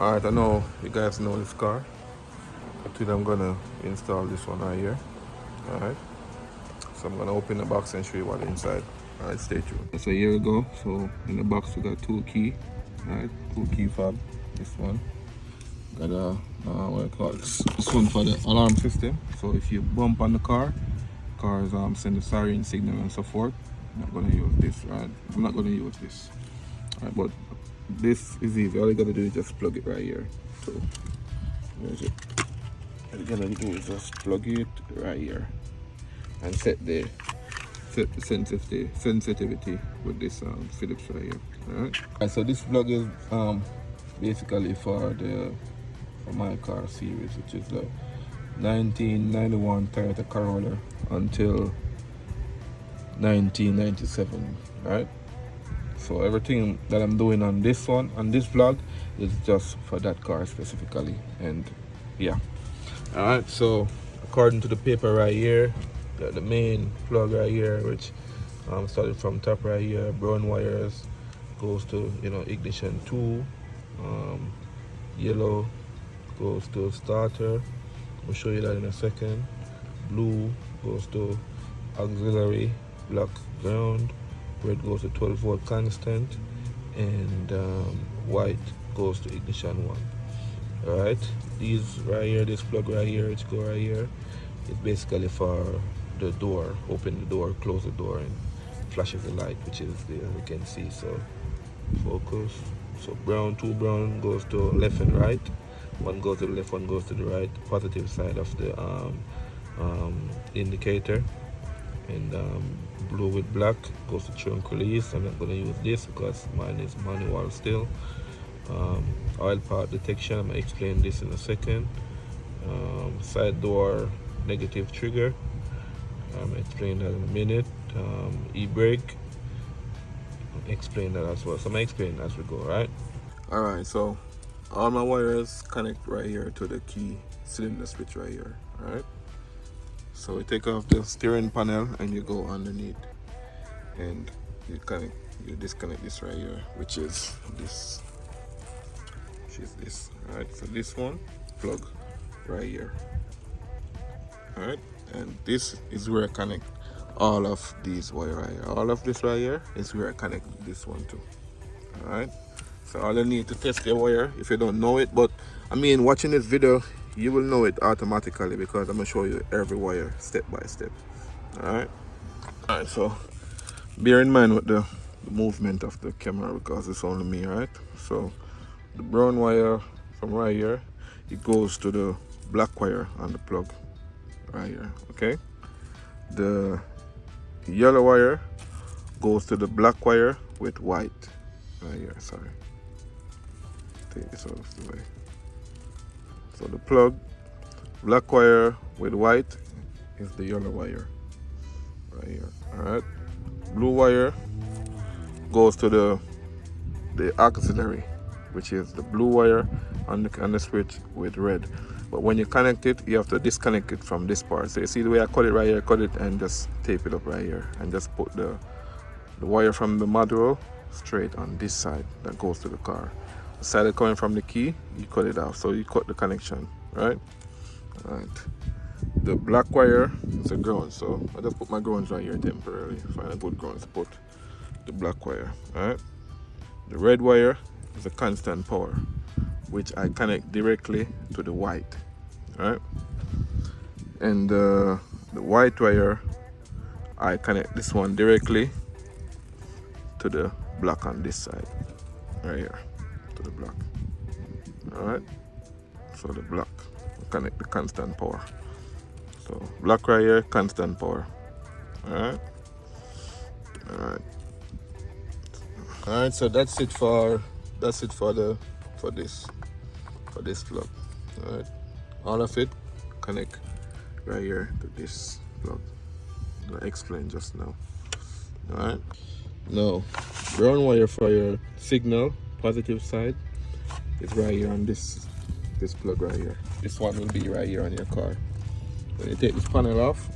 Alright, I know you guys know this car. Today I'm gonna install this one right here. Alright. So I'm gonna open the box and show you what's inside. Alright, stay tuned. That's a year ago. So in the box we got two key. Alright, two key fob. This one. Got a what I call it? This one for the alarm system. So if you bump on the car, cars send a siren signal and so forth. I'm not gonna use this, right? I'm not gonna use this. Alright, but this is easy. All you gotta do is just plug it right here. So where's it? All you gotta do is just plug it right here and set the sensitivity with this Phillips right here. Alright. So this plug is basically for my car series, which is the 1991 Toyota Corolla until 1997, right? So everything that I'm doing on this one, on this vlog, is just for that car specifically. And yeah, all right. So according to the paper right here, got the main plug right here, which started from top right here. Brown wires goes to ignition 2. Yellow goes to starter. I'll show you that in a second. Blue goes to auxiliary, black ground. Red goes to 12-volt constant, and white goes to ignition 1. All right, these right here, this plug right here, which go right here, is basically for the door. Open the door, close the door, and flashes the light, which is there, you can see. So focus. So brown, 2 brown goes to left and right. One goes to the left, one goes to the right. Positive side of the indicator. And blue with black goes to trunk release. I'm not going to use this because mine is manual still. Oil part detection, I'm going to explain this in a second. Side door negative trigger, I'm going to explain that in a minute. E-brake, explain that as well. So I'm going to explain as we go, right? Alright, so all my wires connect right here to the key cylinder switch right here, alright? So you take off the steering panel and you go underneath, and you disconnect this right here, which is this. Alright, so this one plug right here. Alright, and this is where I connect all of these wire right here. All of this right here is where I connect this one to. Alright, so all you need to test your wire if you don't know it, but I mean, watching this video you will know it automatically because I'm gonna show you every wire step by step. Alright, so bear in mind with the movement of the camera because it's only me, right? So the brown wire from right here, it goes to the black wire on the plug right here, okay? The yellow wire goes to the black wire with white right here. Sorry, take this out of the way. So the plug, black wire with white, is the yellow wire right here. Alright, blue wire goes to the auxiliary, which is the blue wire on the switch with red. But when you connect it, you have to disconnect it from this part. So you see the way I cut it right here, cut it and just tape it up right here, and just put the wire from the module straight on this side that goes to the car. The side that's coming from the key, you cut it off, so you cut the connection, right? Alright. The black wire is a ground, so I just put my grounds right here temporarily. Find a good ground to put the black wire. Alright. The red wire is a constant power, which I connect directly to the white. Alright. And the white wire, I connect this one directly to the black on this side, right here, to the black. Alright, so the black, connect the constant power. So black right here, constant power. Alright, so that's it for this plug. Alright, all of it connect right here to this plug that I explained just now. Alright, now brown wire for your signal positive side is right here on this plug right here. This one will be right here on your car. When you take this panel off,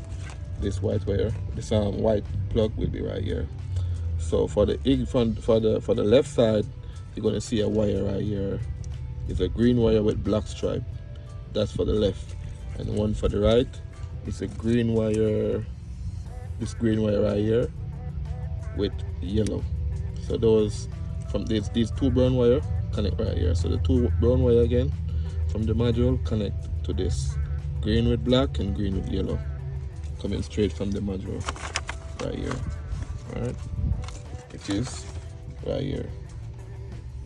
this white wire, this white plug will be right here. So for the left side, you're gonna see a wire right here is a green wire with black stripe. That's for the left. And the one for the right is a green wire, this green wire right here with yellow. So those from these two brown wire connect right here. So the two brown wire again from the module connect to this green with black and green with yellow, coming straight from the module right here. All right, which is right here.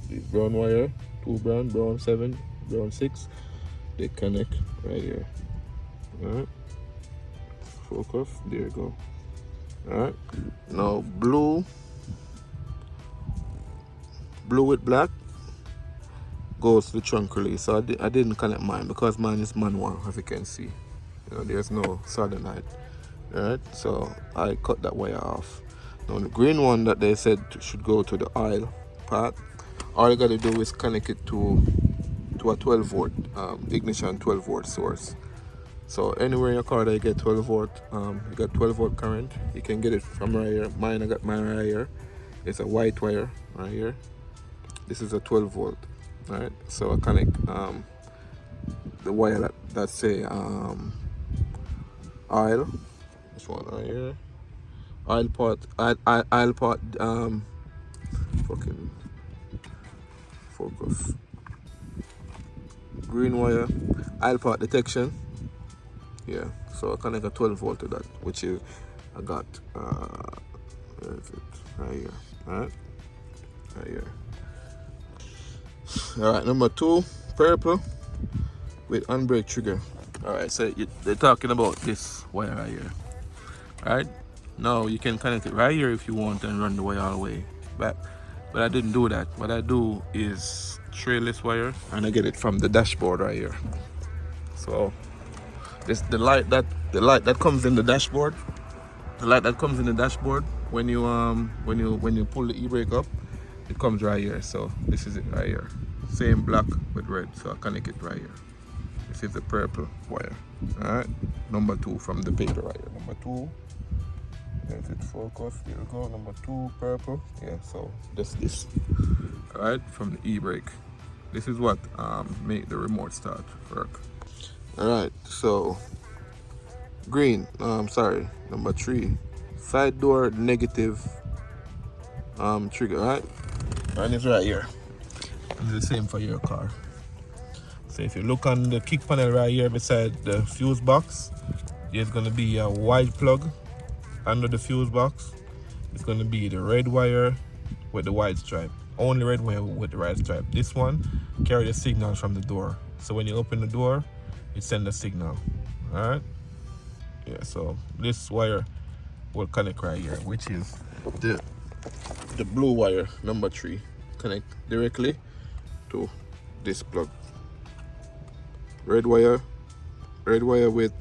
This brown wire, two brown 7, brown 6, they connect right here. All right, focus, there you go. All right, now blue with black goes to the trunk release. So I didn't connect mine because mine is manual, as you can see. You know, there's no solenoid. All right, so I cut that wire off. Now the green one that they said should go to the oil part, all you gotta do is connect it to a 12 volt ignition 12 volt source. So anywhere in your car that you get 12 volt, you got 12 volt current, you can get it from right here. Mine, I got mine right here. It's a white wire right here. This is a 12 volt. All right, so I connect the wire that say oil. This one right here. Oil pot. Oil pot. Fucking focus. Green wire. Oil pot detection. Yeah. So I connect a 12 volt to that, which is I got. Where is it? Right here. All right. Right here. All right, number 2, purple with handbrake trigger. All right, so they're talking about this wire right here. All right, now you can connect it right here if you want and run the wire all the way back. But I didn't do that. What I do is trail this wire and I get it from the dashboard right here. So this the light that comes in the dashboard. The light that comes in the dashboard when you pull the e-brake up, it comes right here. So this is it right here. Same black with red. So I connect it right here. This is the purple wire. Alright. Number 2 from the paper right here. Number 2. There's it focus. There we go. Number 2 purple. Yeah, so that's this. Alright, from the e-brake. This is what make the remote start work. Alright, so green, sorry, number 3. Side door negative trigger, right? And it's right here. It's the same for your car. So if you look on the kick panel right here beside the fuse box, there's gonna be a white plug under the fuse box. It's gonna be the red wire with the white stripe. Only red wire with the white stripe. This one carries the signal from the door. So when you open the door, it sends a signal. Alright? Yeah, so this wire will connect right here, which is the blue wire, number 3. Connect directly to this plug. Red wire with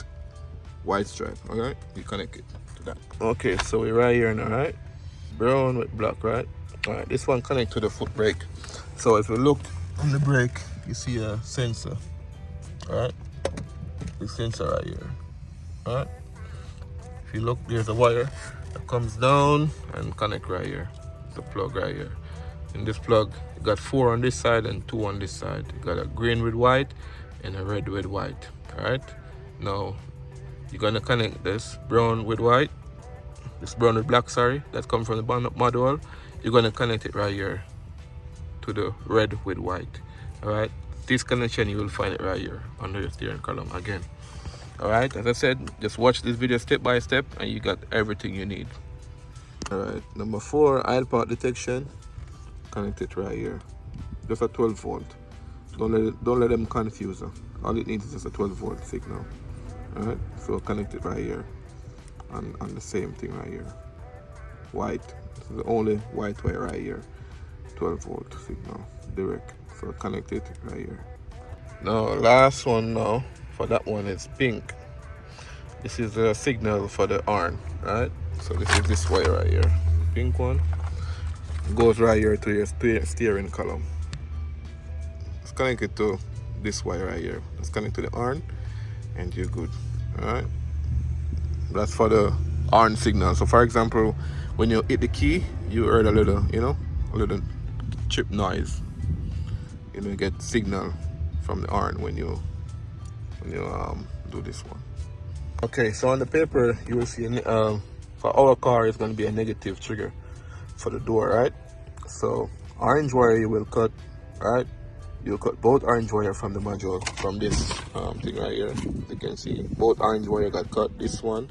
white stripe. Alright, you connect it to that. Okay, so we're right here now, right? Brown with black, right? Alright, this one connect to the foot brake. So if you look on the brake, you see a sensor. Alright, the sensor right here. Alright, if you look, there's a wire that comes down and connect right here. The plug right here. In this plug, you got 4 on this side and 2 on this side. You got a green with white and a red with white. Alright, now you're gonna connect this brown with white, this brown with black, sorry, that comes from the module. You're gonna connect it right here to the red with white. Alright, this connection you will find it right here under your steering column again. Alright, as I said, just watch this video step by step and you got everything you need. Alright, number 4, oil pot detection. Connect it right here. Just a 12 volt. Don't let them confuse her. All it needs is just a 12 volt signal. Alright, so connect it right here. On the same thing right here. White. This is the only white wire right here. 12 volt signal. Direct. So connect it right here. Now last one now for that one is pink. This is the signal for the horn, right? So this is this wire right here. Pink one goes right here to your steering column. Let's connect it to this wire right here. Let's connect to the horn and you're good. Alright. That's for the horn signal. So for example, when you hit the key, you heard a little, a little chip noise. you know, get signal from the horn when you do this one. Okay, so on the paper you will see for our car it's going to be a negative trigger for the door, right? So orange wire you will cut, right? You'll cut both orange wire from the module, from this thing right here. As you can see, both orange wire got cut. This one,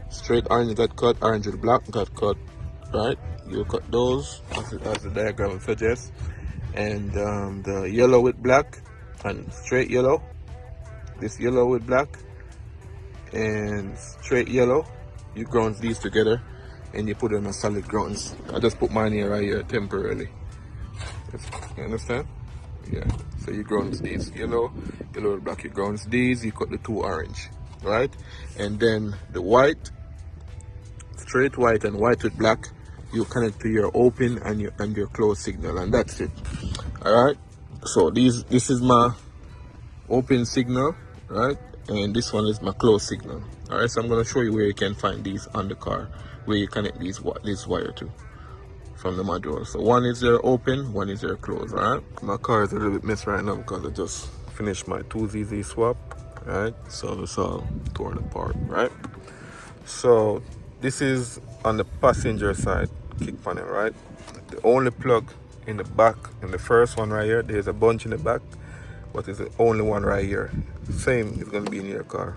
straight orange got cut, orange with black got cut, right? You'll cut those as the diagram suggests. And the yellow with black and straight yellow, this yellow with black and straight yellow, you ground these together and you put them in solid grounds. I just put mine here right here temporarily. You understand? Yeah. So you ground these yellow with black, you ground these, you cut the two orange, right? And then the white, straight white and white with black, you connect to your open and your close signal, and that's it. All right. So this is my open signal, right? And this one is my close signal. All right. So I'm gonna show you where you can find these on the car, where you connect this wire to from the module. So one is your open, one is your close. All right. My car is a little bit messed right now because I just finished my 2ZZ swap. Right. So it's all torn apart. Right. So this is on the passenger side kick panel, right? The only plug in the back, in the first one right here, there's a bunch in the back, but it's the only one right here. Same is going to be in your car.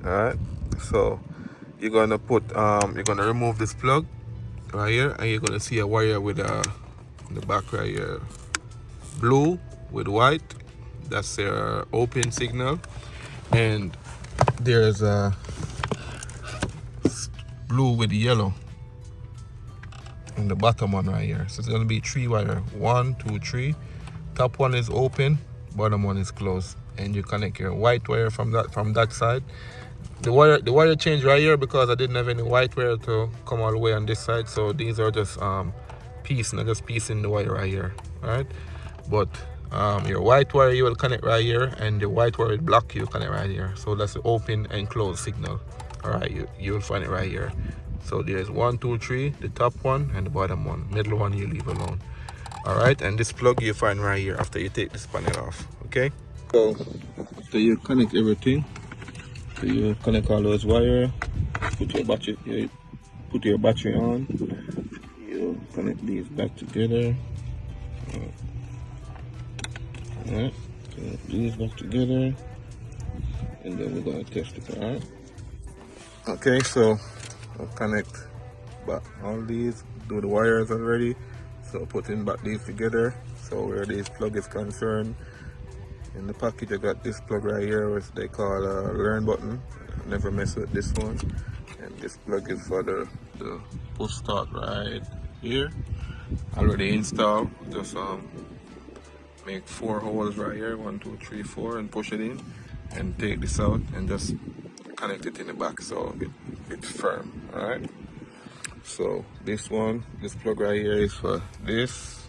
All right. So you're going to put you're going to remove this plug right here, and you're going to see a wire with in the back right here, blue with white. That's their open signal, and there's a blue with yellow in the bottom one right here. So it's going to be 3 wire, 1, 2, 3. Top one is open, bottom one is closed, and you connect your white wire from that side. The wire changed right here because I didn't have any white wire to come all the way on this side, so these are just piecing the wire right here. All right, but your white wire you will connect right here, and the white wire with black you connect right here. So that's the open and closed signal. All right, you will find it right here. So there's 1, 2, 3, the top one and the bottom one. Middle one you leave alone. All right, and this plug you find right here after you take this panel off. Okay, so after you connect everything, so you connect all those wires, put your battery on, you connect these back together. All right, connect these back together, and then we're gonna test it. All right. Okay, so I'll connect back all these, do the wires already, so putting back these together. So where this plug is concerned, in the package I got this plug right here, which they call a learn button. Never mess with this one. And this plug is for the push start right here, already installed. Just make 4 holes right here, 1, 2, 3, 4, and push it in, and take this out and just connect it in the back so it's firm. All right, so this plug right here is for this,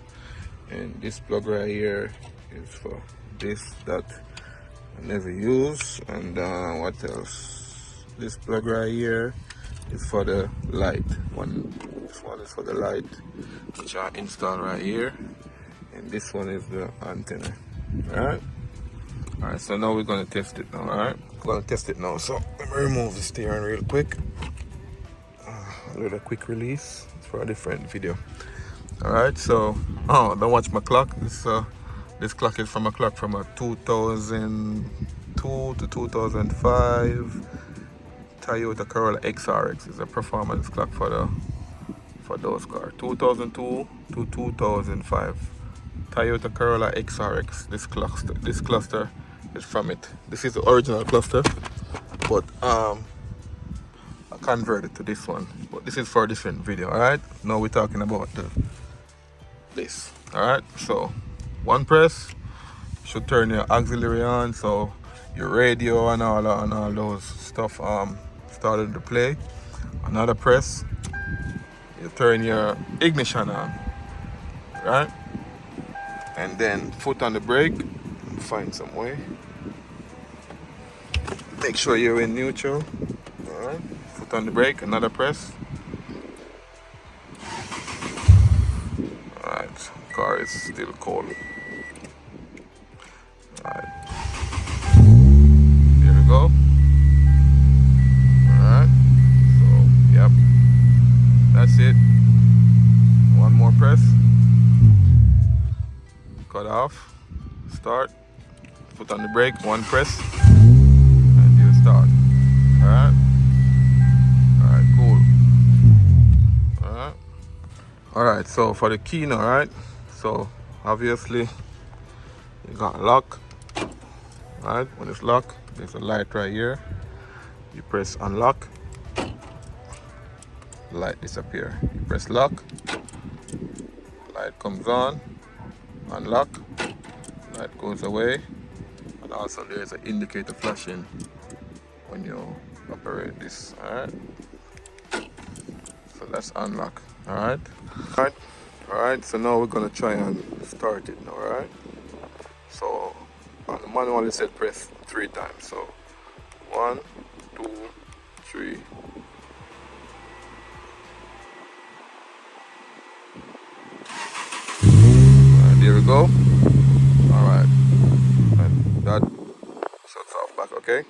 and this plug right here is for this that I never use. And what else? This plug right here is for the light. This one is for the light, which I installed right here, and this one is the antenna. All right, so now we're gonna test it now. All right, we're gonna test it now. So let me remove the steering real quick. A little quick release. It's for a different video. All right, so don't watch my clock. This clock is from a clock from a 2002 to 2005 Toyota Corolla XRX. It's a performance clock for those cars. 2002 to 2005 Toyota Corolla XRX. This cluster is from it. This is the original cluster, but I converted to this one. But this is for a different video. All right. Now we're talking about this. All right. So one press should turn your auxiliary on, so your radio and all those stuff started to play. Another press, you turn your ignition on, right? And then foot on the brake, find some way. Make sure you're in neutral. All right, foot on the brake, another press. All right, car is still cold. go. Alright. So, yep. That's it. One more press. Cut off. Start. Foot on the brake. One press. And you start. Alright. Alright, cool. Alright. Alright, so for the key now, right? So obviously you got lock. Alright, when it's locked, there's a light right here. You press unlock. Light disappear. You press lock. Light comes on. Unlock. Light goes away. And also there's an indicator flashing when you operate this. Alright. So that's unlock. Alright. Alright, so now we're gonna try and start it now, alright? So on the manual it said press 3 times. So 1, 2, 3. Alright, there we go. Alright. And that shuts off back, okay?